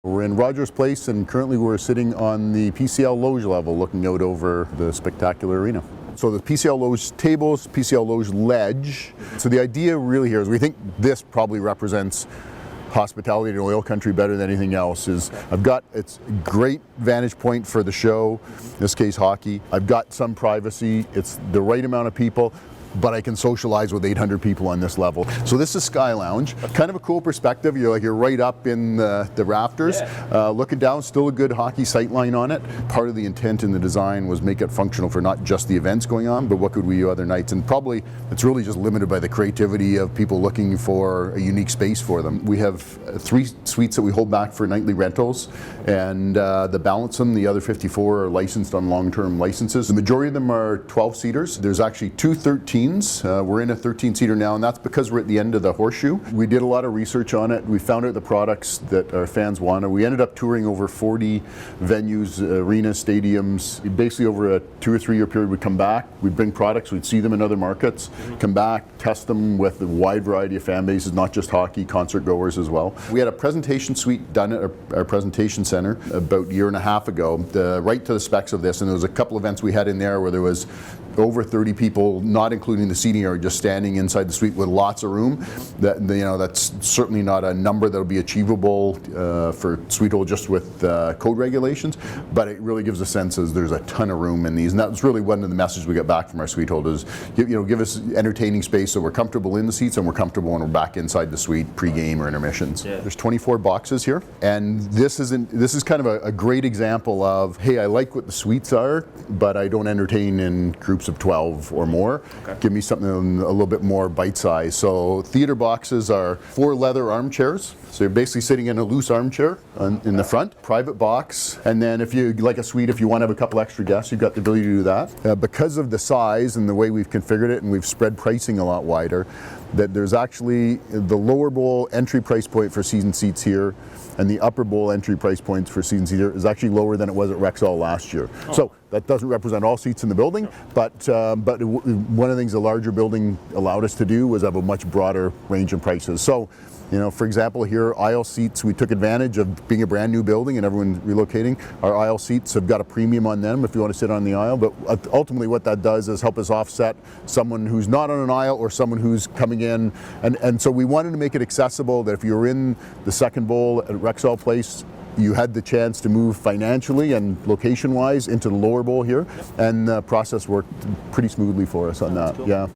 We're in Rogers Place, and currently we're sitting on the PCL Loge level looking out over the spectacular arena. So the PCL Loge tables, PCL Loge ledge. So the idea really here is we think this probably represents hospitality in oil country better than anything else. It's a great vantage point for the show, in this case hockey. I've got some privacy, it's the right amount of people, but I can socialize with 800 people on this level. So this is Sky Lounge. Kind of a cool perspective. You're right up in the rafters. Looking down, still a good hockey sight line on it. Part of the intent in the design was make it functional for not just the events going on, but what could we do other nights? And probably it's really just limited by the creativity of people looking for a unique space for them. We have 3 suites that we hold back for nightly rentals, and the balance of them, the other 54, are licensed on long-term licenses. The majority of them are 12-seaters. There's actually 2 13s. We're in a 13-seater now, and that's because we're at the end of the horseshoe. We did a lot of research on it. We found out the products that our fans wanted. We ended up touring over 40 venues, arenas, stadiums. Basically over a 2 or 3 year period, we'd come back, we'd bring products, we'd see them in other markets, come back, test them with a wide variety of fan bases, not just hockey, concert goers as well. We had a presentation suite done at our presentation center about a year and a half ago, right to the specs of this, and there was a couple events we had in there where there was over 30 people, not including the seating area, just standing inside the suite with lots of room. That's certainly not a number that'll be achievable for suite hold just with code regulations, but it really gives a sense as there's a ton of room in these, and that's really one of the messages we got back from our suite holders. Give us entertaining space so we're comfortable in the seats and we're comfortable when we're back inside the suite pre-game or intermissions. There's 24 boxes here, and this is kind of a great example of, hey, I like what the suites are, but I don't entertain in groups of 12 or more. Give me something a little bit more bite-sized. So theater boxes are 4 leather armchairs. So you're basically sitting in a loose armchair in the front. Private box, and then if you like a suite, if you want to have a couple extra guests, you've got the ability to do that. Because of the size and the way we've configured it, and we've spread pricing a lot wider, that there's actually the lower bowl entry price point for season seats here, and the upper bowl entry price points for season seats here is actually lower than it was at Rexall last year. So that doesn't represent all seats in the building, but one of the things the larger building allowed us to do was have a much broader range of prices. So, for example, here, aisle seats, we took advantage of being a brand new building and everyone relocating. Our aisle seats have got a premium on them if you want to sit on the aisle, but ultimately what that does is help us offset someone who's not on an aisle or someone who's coming in. And so we wanted to make it accessible that if you're in the second bowl at Rexall Place, you had the chance to move financially and location-wise into the lower bowl here, and the process worked pretty smoothly for us on that. Cool. Yeah.